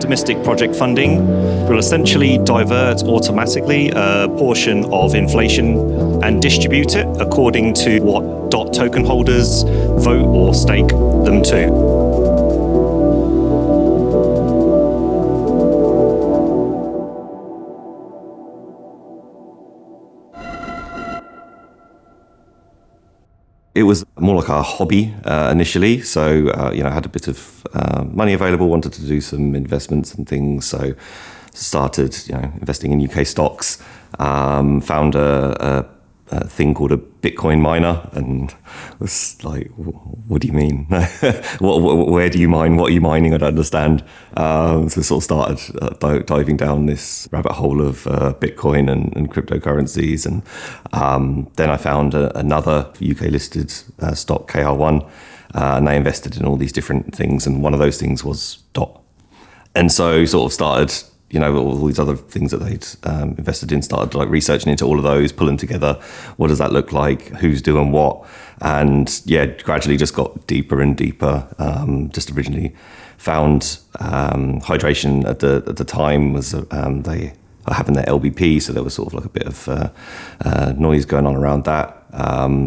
optimistic project funding will essentially divert automatically a portion of inflation and distribute it according to what DOT token holders vote or stake them to. It was more like a hobby initially. So, I had a bit of money available, wanted to do some investments and things. So started, investing in UK stocks, found a thing called a Bitcoin miner, and was like, what do you mean? Where do you mine? What are you mining? I don't understand. So sort of started diving down this rabbit hole of Bitcoin and cryptocurrencies. And then I found another UK listed stock, KR1, and they invested in all these different things. And one of those things was DOT. And so sort of started, all these other things that they'd invested in, started like researching into all of those, pulling together, what does that look like, who's doing what, and gradually just got deeper and deeper. Just originally found Hydration at the time was they are having their LBP, so there was sort of like a bit of noise going on around that.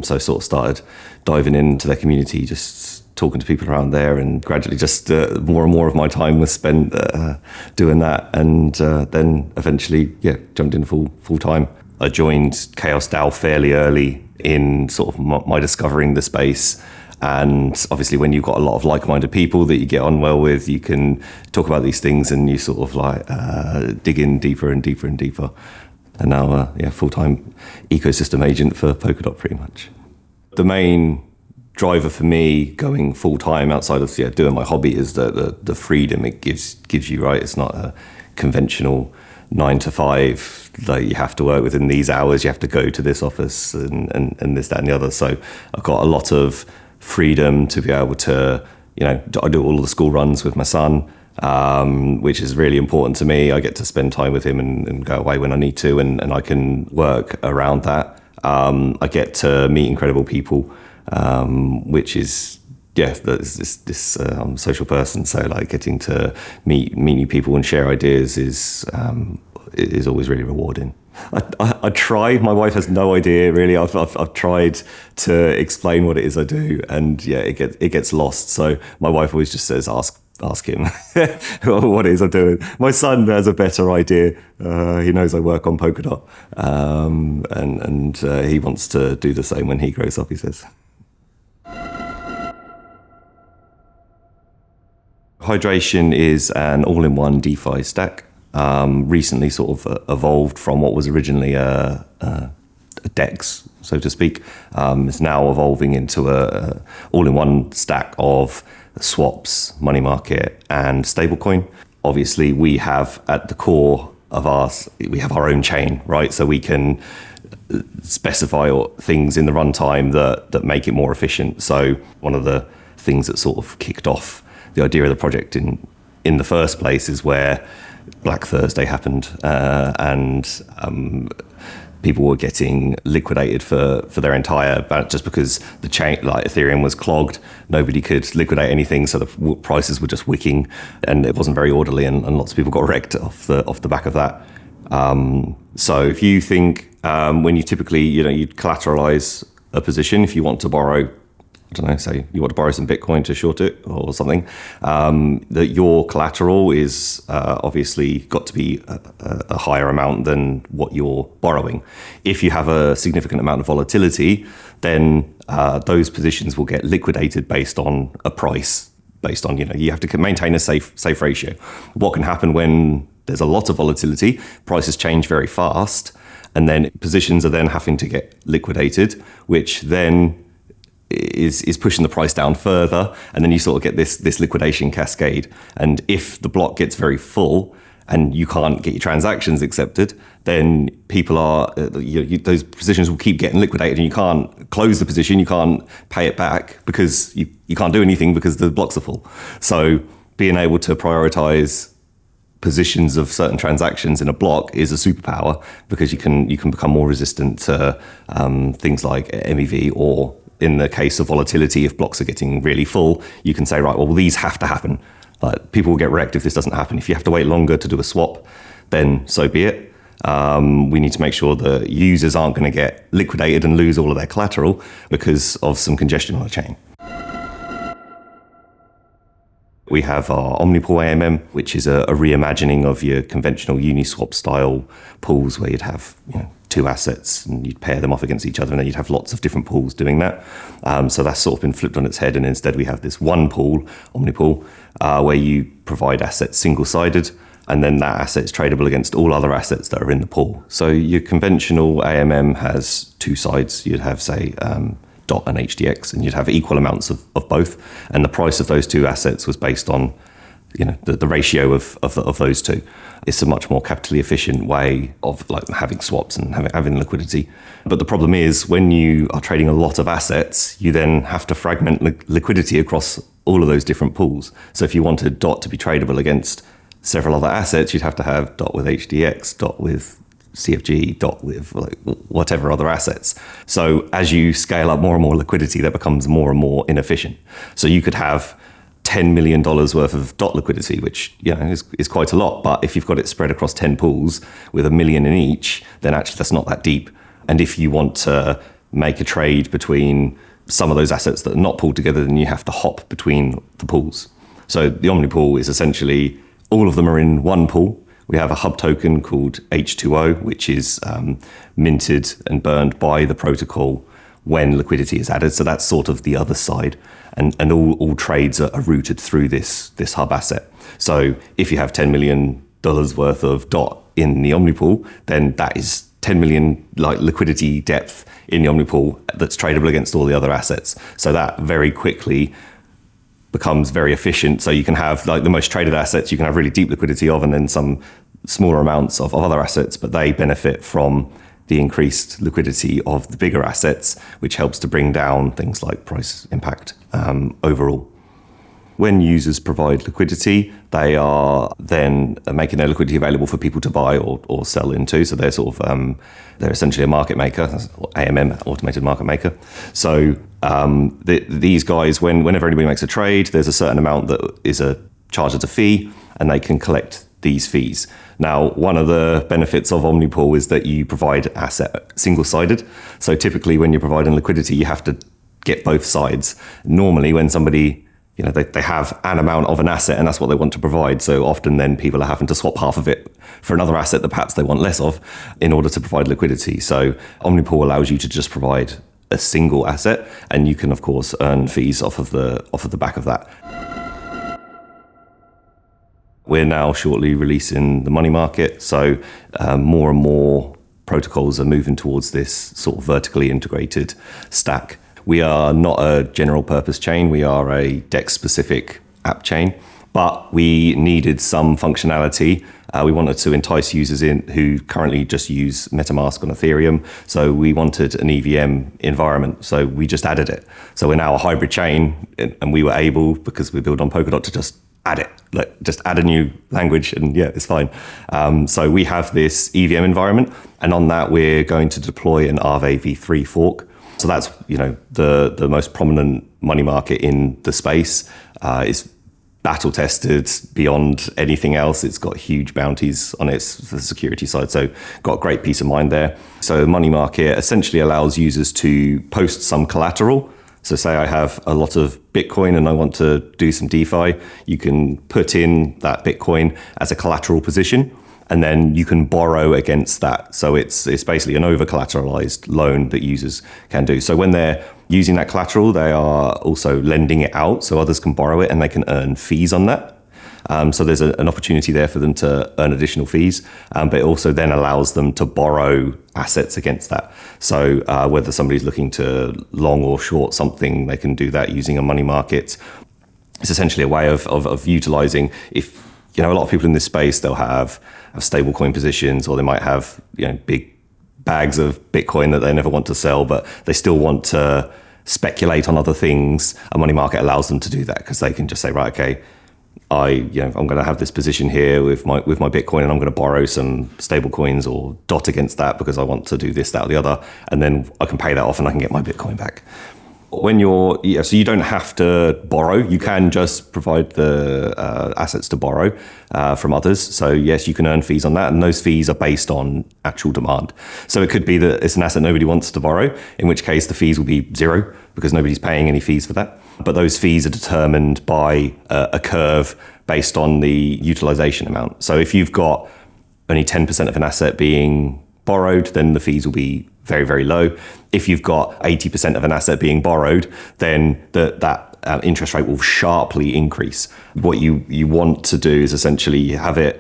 So sort of started diving into their community, just talking to people around there, and gradually just more and more of my time was spent doing that, and then eventually jumped in full time. I joined KusDAO fairly early in sort of my discovering the space, and obviously when you've got a lot of like-minded people that you get on well with, you can talk about these things and you sort of like dig in deeper and deeper and deeper. And now full-time ecosystem agent for Polkadot pretty much. The main driver for me going full time outside of doing my hobby is the freedom it gives you, right? It's not a conventional 9 to 5 that you have to work within these hours, you have to go to this office and this, that and the other. So I've got a lot of freedom to be able to, I do all of the school runs with my son, which is really important to me. I get to spend time with him and go away when I need to, and I can work around that. I get to meet incredible people, which is this I'm a social person, so like getting to meet new people and share ideas is always really rewarding. I try. My wife has no idea really. I've tried to explain what it is I do, and it gets lost. So my wife always just says, ask him what it is I'm doing. My son has a better idea. He knows I work on Polkadot, and he wants to do the same when he grows up, he says. Hydration is an all-in-one DeFi stack. Recently sort of evolved from what was originally a DEX, so to speak. It's now evolving into a all-in-one stack of swaps, money market, and stablecoin. Obviously, we have at the core of ours, we have our own chain, right? So we can specify things in the runtime that make it more efficient. So one of the things that sort of kicked off the idea of the project in the first place is where Black Thursday happened, and people were getting liquidated for their entire, just because the chain, like Ethereum, was clogged. Nobody could liquidate anything, so the prices were just wicking, and it wasn't very orderly, and lots of people got wrecked off the back of that. So if you think when you typically, you'd collateralize a position if you want to borrow, I don't know, say you want to borrow some Bitcoin to short it or something, that your collateral is obviously got to be a higher amount than what you're borrowing. If you have a significant amount of volatility, then those positions will get liquidated based on a price, based on, you have to maintain a safe ratio. What can happen when there's a lot of volatility, prices change very fast, and then positions are then having to get liquidated, which then is pushing the price down further, and then you sort of get this liquidation cascade. And if the block gets very full and you can't get your transactions accepted, then people are those positions will keep getting liquidated, and you can't close the position, you can't pay it back because you can't do anything because the blocks are full. So being able to prioritize positions of certain transactions in a block is a superpower, because you can become more resistant to things like MEV, or in the case of volatility, if blocks are getting really full, you can say, right, well, these have to happen. Like, people will get wrecked if this doesn't happen. If you have to wait longer to do a swap, then so be it. We need to make sure that users aren't going to get liquidated and lose all of their collateral because of some congestion on the chain. We have our Omnipool AMM, which is a reimagining of your conventional Uniswap style pools where you'd have, two assets and you'd pair them off against each other, and then you'd have lots of different pools doing that. So that's sort of been flipped on its head, and instead we have this one pool, Omnipool, where you provide assets single-sided, and then that asset is tradable against all other assets that are in the pool. So your conventional AMM has two sides. You'd have, say, DOT and HDX, and you'd have equal amounts of both. And the price of those two assets was based on, the ratio of those two. It's a much more capitally efficient way of like having swaps and having liquidity. But the problem is, when you are trading a lot of assets, you then have to fragment liquidity across all of those different pools. So if you wanted DOT to be tradable against several other assets, you'd have to have DOT with HDX, DOT with CFG, DOT with whatever other assets. So as you scale up more and more liquidity, that becomes more and more inefficient. So you could have $10 million worth of DOT liquidity, which is quite a lot. But if you've got it spread across 10 pools with $1 million in each, then actually that's not that deep. And if you want to make a trade between some of those assets that are not pooled together, then you have to hop between the pools. So the Omnipool is essentially all of them are in one pool. We have a hub token called H2O, which is minted and burned by the protocol when liquidity is added. So that's sort of the other side. And all trades are routed through this hub asset. So if you have $10 million worth of DOT in the Omnipool, then that is 10 million liquidity depth in the Omnipool that's tradable against all the other assets. So that very quickly becomes very efficient. So you can have the most traded assets, you can have really deep liquidity of, and then some smaller amounts of other assets, but they benefit from the increased liquidity of the bigger assets, which helps to bring down things like price impact overall. When users provide liquidity, they are then making their liquidity available for people to buy or sell into. So they're they're essentially a market maker, AMM, automated market maker. So these guys, whenever anybody makes a trade, there's a certain amount that is charged as a fee, and they can collect these fees. Now, one of the benefits of Omnipool is that you provide asset single-sided. So typically when you're providing liquidity, you have to get both sides. Normally when somebody they have an amount of an asset and that's what they want to provide. So often then people are having to swap half of it for another asset that perhaps they want less of in order to provide liquidity. So Omnipool allows you to just provide a single asset, and you can of course earn fees off of the back of that. We're now shortly releasing the money market. So more and more protocols are moving towards this sort of vertically integrated stack. We are not a general purpose chain. We are a DEX-specific app chain, but we needed some functionality. We wanted to entice users in who currently just use MetaMask on Ethereum. So we wanted an EVM environment. So we just added it. So we're now a hybrid chain, and we were able, because we build on Polkadot, to just add it, just add a new language, and it's fine. So we have this EVM environment, and on that we're going to deploy an Aave v3 fork. So that's the most prominent money market in the space. It's battle tested beyond anything else. It's got huge bounties on the security side, so got great peace of mind there. So money market essentially allows users to post some collateral. So say I have a lot of Bitcoin and I want to do some DeFi, you can put in that Bitcoin as a collateral position, and then you can borrow against that. So it's basically an over-collateralized loan that users can do. So when they're using that collateral, they are also lending it out so others can borrow it and they can earn fees on that. So there's an opportunity there for them to earn additional fees, but it also then allows them to borrow assets against that. So whether somebody's looking to long or short something, they can do that using a money market. It's essentially a way of utilizing, if a lot of people in this space, they'll have stablecoin positions, or they might have big bags of Bitcoin that they never want to sell, but they still want to speculate on other things. A money market allows them to do that because they can just say, right, okay, I'm going to have this position here with my Bitcoin, and I'm going to borrow some stable coins or DOT against that because I want to do this, that, or the other, and then I can pay that off and I can get my Bitcoin back. When so you don't have to borrow. You can just provide the assets to borrow from others. So yes, you can earn fees on that, and those fees are based on actual demand. So it could be that it's an asset nobody wants to borrow, in which case the fees will be zero because nobody's paying any fees for that. But those fees are determined by a curve based on the utilization amount. So if you've got only 10% of an asset being borrowed, then the fees will be very, very low. If you've got 80% of an asset being borrowed, then that interest rate will sharply increase. What you want to do is essentially have it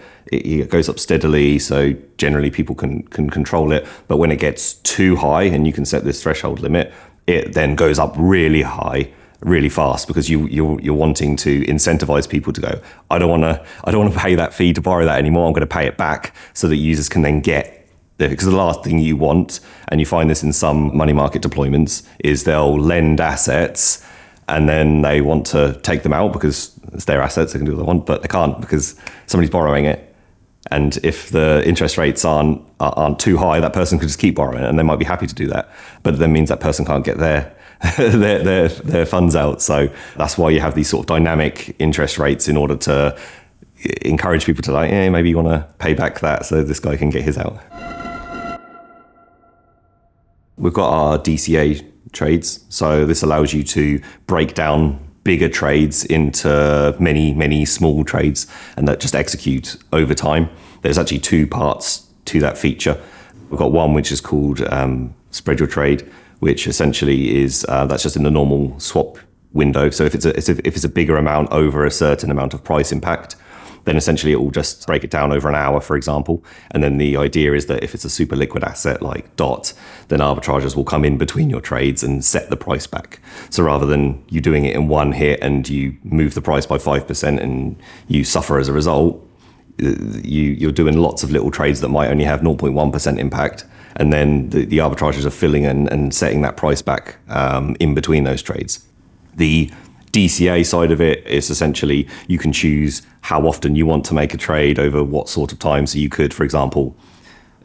goes up steadily, so generally people can control it. But when it gets too high, and you can set this threshold limit, it then goes up really high, really fast, because you're wanting to incentivize people to go, I don't want to pay that fee to borrow that anymore. I'm going to pay it back so that users can then get there. Because the last thing you want, and you find this in some money market deployments, is they'll lend assets and then they want to take them out because it's their assets, they can do what they want, but they can't because somebody's borrowing it. And if the interest rates aren't too high, that person could just keep borrowing, and they might be happy to do that. But it then means that person can't get their funds out. So that's why you have these sort of dynamic interest rates in order to encourage people to maybe you want to pay back that so this guy can get his out. We've got our DCA trades. So this allows you to break down bigger trades into many, many small trades and that just execute over time. There's actually two parts to that feature. We've got one which is called spread your trade, which essentially is that's just in the normal swap window. So if it's a bigger amount over a certain amount of price impact, then essentially it will just break it down over an hour, for example. And then the idea is that if it's a super liquid asset like DOT, then arbitrageurs will come in between your trades and set the price back. So rather than you doing it in one hit and you move the price by 5% and you suffer as a result, you're doing lots of little trades that might only have 0.1% impact. And then the arbitrageurs are filling and setting that price back in between those trades. The DCA side of it is essentially you can choose how often you want to make a trade over what sort of time. So you could, for example,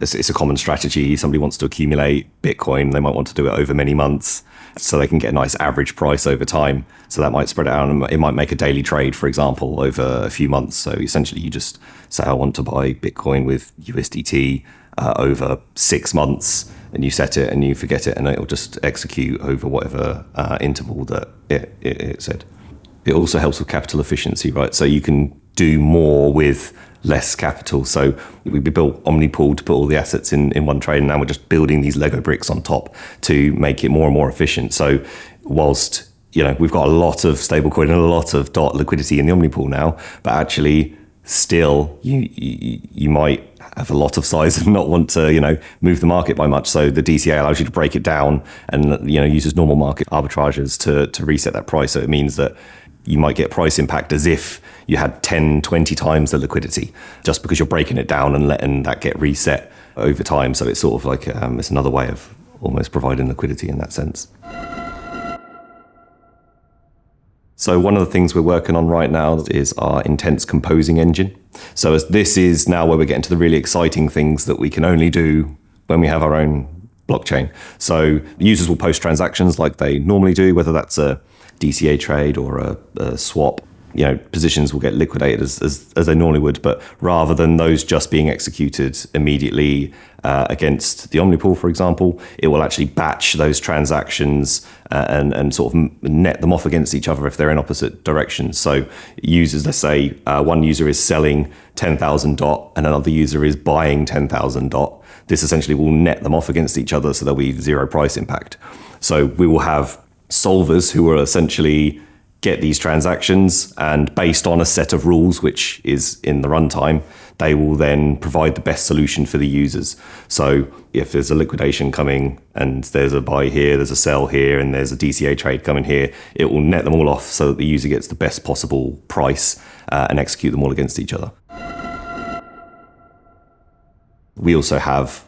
it's a common strategy. Somebody wants to accumulate Bitcoin. They might want to do it over many months so they can get a nice average price over time. So that might spread it out and it might make a daily trade, for example, over a few months. So essentially you just say, I want to buy Bitcoin with USDT over 6 months, and you set it and you forget it and it'll just execute over whatever interval that it said. It also helps with capital efficiency, right? So you can do more with less capital. So we built Omnipool to put all the assets in one trade, and now we're just building these Lego bricks on top to make it more and more efficient. So whilst we've got a lot of stablecoin and a lot of DOT liquidity in the Omnipool now, but actually still you might have a lot of size and not want to move the market by much. So the DCA allows you to break it down and uses normal market arbitrages to reset that price. So it means that you might get price impact as if you had 10, 20 times the liquidity, just because you're breaking it down and letting that get reset over time. So it's sort of like it's another way of almost providing liquidity in that sense. So one of the things we're working on right now is our intense composing engine. So this is now where we're getting to the really exciting things that we can only do when we have our own blockchain. So users will post transactions like they normally do, whether that's a DCA trade or a swap. Positions will get liquidated as they normally would, but rather than those just being executed immediately against the Omnipool, for example, it will actually batch those transactions and sort of net them off against each other if they're in opposite directions. So users, let's say one user is selling 10,000 DOT and another user is buying 10,000 DOT. This essentially will net them off against each other, so there'll be zero price impact. So we will have solvers who will essentially get these transactions, and based on a set of rules, which is in the runtime, they will then provide the best solution for the users. So if there's a liquidation coming and there's a buy here, there's a sell here, and there's a DCA trade coming here, it will net them all off so that the user gets the best possible price and execute them all against each other. We also have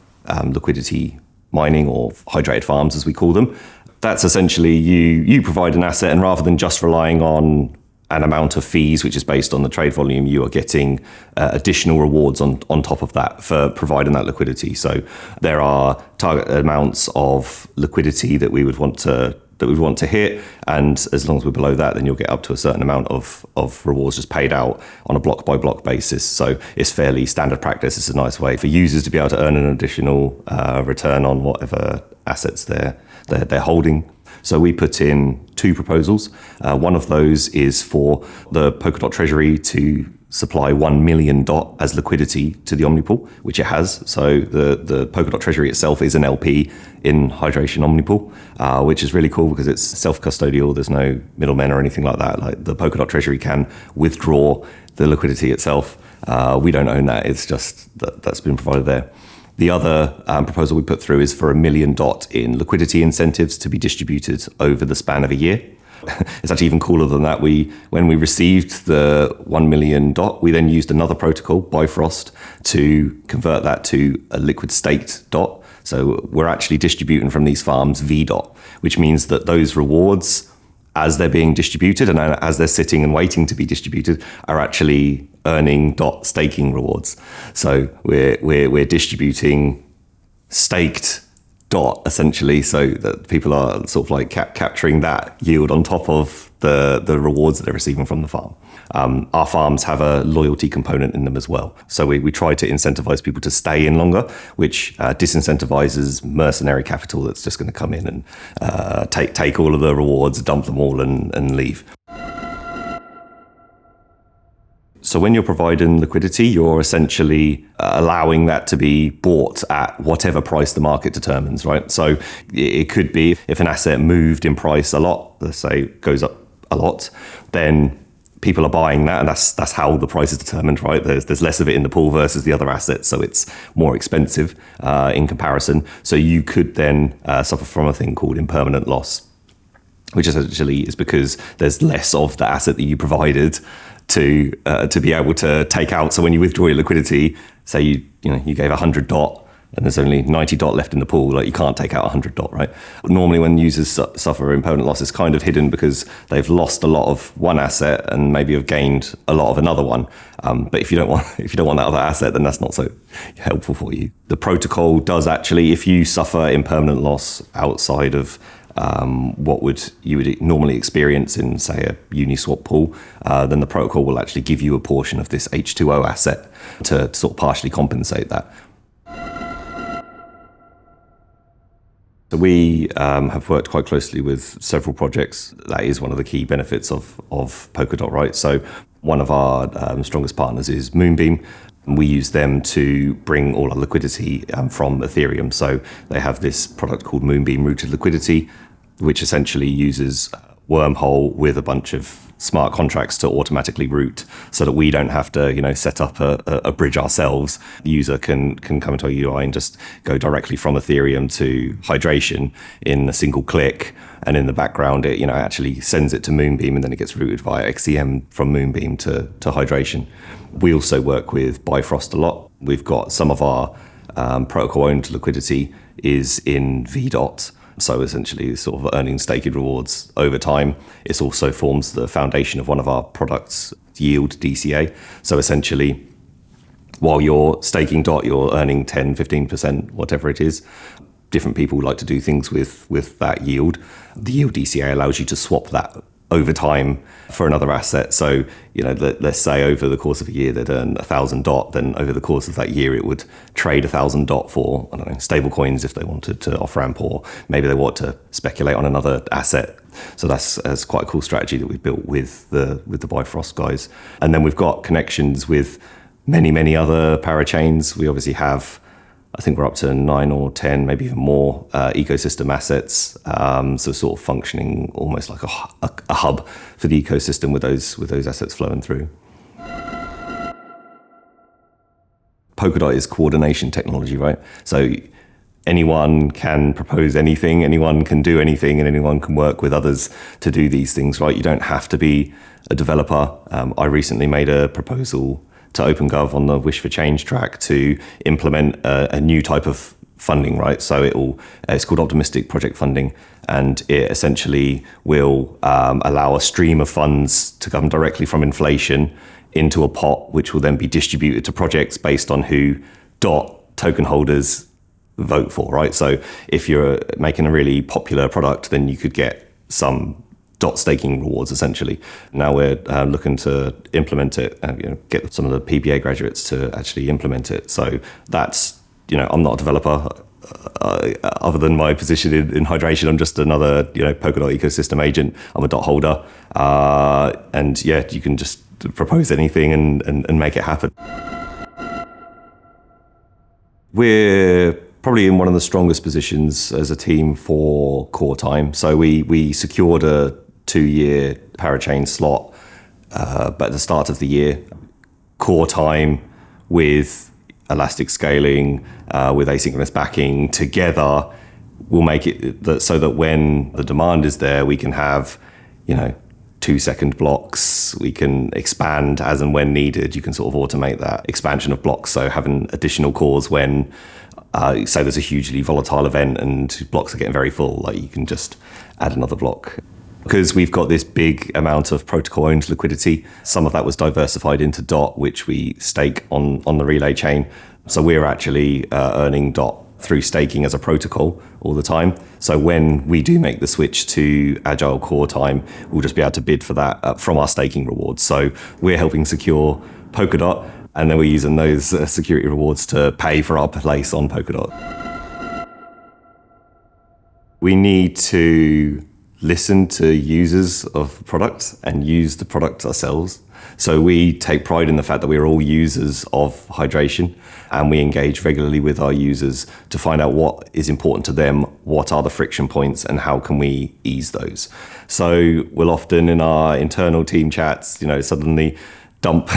liquidity mining, or hydrated farms as we call them. That's essentially you provide an asset, and rather than just relying on an amount of fees, which is based on the trade volume, you are getting additional rewards on top of that for providing that liquidity. So there are target amounts of liquidity that we would want to that we want to hit. And as long as we're below that, then you'll get up to a certain amount of rewards just paid out on a block by block basis. So it's fairly standard practice. It's a nice way for users to be able to earn an additional return on whatever assets they're holding. So we put in 2 proposals. One of those is for the Polkadot Treasury to supply 1 million DOT as liquidity to the Omnipool, which it has. So the Polkadot Treasury itself is an LP in Hydration Omnipool, which is really cool because it's self-custodial. There's no middlemen or anything like that. Like the Polkadot Treasury can withdraw the liquidity itself. We don't own that. It's just that's been provided there. The other proposal we put through is for 1 million DOT in liquidity incentives to be distributed over the span of a year. It's actually even cooler than that. When we received the 1 million DOT, we then used another protocol, Bifrost, to convert that to a liquid staked DOT. So we're actually distributing from these farms VDOT, which means that those rewards, as they're being distributed and as they're sitting and waiting to be distributed, are actually earning DOT staking rewards. So we're distributing staked DOT essentially, so that people are sort of like capturing that yield on top of the rewards that they're receiving from the farm. Our farms have a loyalty component in them as well. So we try to incentivize people to stay in longer, which disincentivizes mercenary capital that's just going to come in and take all of the rewards, dump them all and leave. So when you're providing liquidity, you're essentially allowing that to be bought at whatever price the market determines, right? So it could be if an asset moved in price a lot, let's say goes up a lot, then people are buying that, and that's how the price is determined, right? There's less of it in the pool versus the other assets, so it's more expensive in comparison. So you could then suffer from a thing called impermanent loss, which essentially is because there's less of the asset that you provided to be able to take out. So when you withdraw your liquidity, say you gave 100 DOT and there's only 90 DOT left in the pool, like you can't take out 100 DOT, right? Normally when users suffer impermanent loss, it's kind of hidden because they've lost a lot of one asset and maybe have gained a lot of another one. But if you don't want that other asset, then that's not so helpful for you. The protocol does actually, if you suffer impermanent loss outside of what you would normally experience in, say, a Uniswap pool, then the protocol will actually give you a portion of this H2O asset to sort of partially compensate that. So we have worked quite closely with several projects. That is one of the key benefits of Polkadot, right? So one of our strongest partners is Moonbeam. We use them to bring all our liquidity from Ethereum. So they have this product called Moonbeam Routed Liquidity, which essentially uses Wormhole with a bunch of smart contracts to automatically route, so that we don't have to, set up a bridge ourselves. The user can come into our UI and just go directly from Ethereum to Hydration in a single click. And in the background, it actually sends it to Moonbeam, and then it gets routed via XCM from Moonbeam to Hydration. We also work with Bifrost a lot. We've got some of our protocol-owned liquidity is in VDOT. So essentially sort of earning staked rewards over time. It also forms the foundation of one of our products, Yield DCA. So essentially, while you're staking DOT, you're earning 10, 15%, whatever it is. Different people like to do things with that yield. The Yield DCA allows you to swap that over time for another asset. So, let's say over the course of a year they'd earn 1,000 DOT, then over the course of that year it would trade 1,000 DOT for, I don't know, stable coins if they wanted to off-ramp, or maybe they want to speculate on another asset. So that's quite a cool strategy that we've built with the Bifrost guys. And then we've got connections with many other parachains. We obviously have, I think we're up to 9 or 10, maybe even more ecosystem assets. So sort of functioning almost like a hub for the ecosystem with those assets flowing through. Polkadot is coordination technology, right? So anyone can propose anything, anyone can do anything, and anyone can work with others to do these things, right? You don't have to be a developer. I recently made a proposal to OpenGov on the Wish for Change track to implement a new type of funding, right? So it's called optimistic project funding, and it essentially will allow a stream of funds to come directly from inflation into a pot, which will then be distributed to projects based on who DOT token holders vote for, right? So if you're making a really popular product, then you could get some dot staking rewards, essentially. Now we're looking to implement it and get some of the PBA graduates to actually implement it. So that's, I'm not a developer. Other than my position in hydration, I'm just another, Polkadot ecosystem agent. I'm a dot holder. And yeah, you can just propose anything and make it happen. We're probably in one of the strongest positions as a team for Coretime. So we secured a 2-year parachain slot, but at the start of the year, Coretime with elastic scaling, with asynchronous backing together will make it so that when the demand is there, we can have, 2-second blocks. We can expand as and when needed. You can sort of automate that expansion of blocks. So having additional cores when, say there's a hugely volatile event and blocks are getting very full, like you can just add another block. Because we've got this big amount of protocol-owned liquidity, some of that was diversified into DOT, which we stake on the Relay chain. So we're actually earning DOT through staking as a protocol all the time. So when we do make the switch to Agile Coretime, we'll just be able to bid for that from our staking rewards. So we're helping secure Polkadot, and then we're using those security rewards to pay for our place on Polkadot. We need to listen to users of products and use the product ourselves. So we take pride in the fact that we're all users of hydration, and we engage regularly with our users to find out what is important to them, what are the friction points, and how can we ease those. So we'll often in our internal team chats, suddenly dump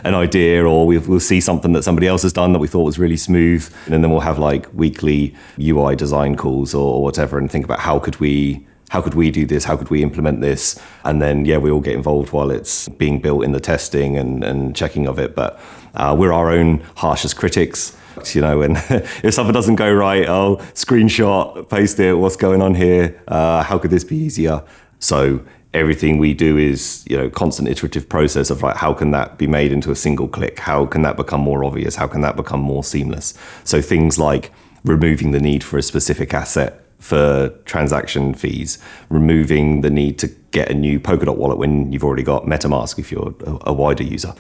an idea, or we'll see something that somebody else has done that we thought was really smooth, and then we'll have like weekly UI design calls or whatever, and think about how could we do this? How could we implement this? And then, we all get involved while it's being built in the testing and checking of it. But we're our own harshest critics, and if something doesn't go right, screenshot, paste it, what's going on here? How could this be easier? So everything we do is, constant iterative process of how can that be made into a single click? How can that become more obvious? How can that become more seamless? So things like removing the need for a specific asset for transaction fees, removing the need to get a new Polkadot wallet when you've already got MetaMask if you're a wider user,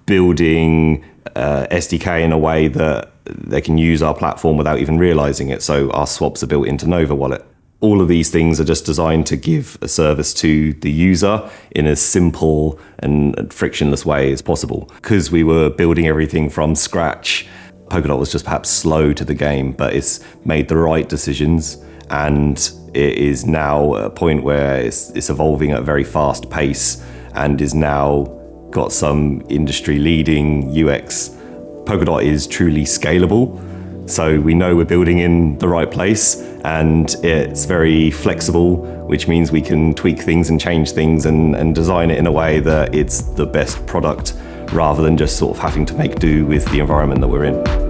building SDK in a way that they can use our platform without even realizing it. So our swaps are built into Nova Wallet. All of these things are just designed to give a service to the user in as simple and frictionless way as possible. Because we were building everything from scratch, Polkadot was just perhaps slow to the game, but it's made the right decisions. And it is now at a point where it's evolving at a very fast pace and is now got some industry-leading UX. Polkadot is truly scalable, so we know we're building in the right place, and it's very flexible, which means we can tweak things and change things and design it in a way that it's the best product rather than just sort of having to make do with the environment that we're in.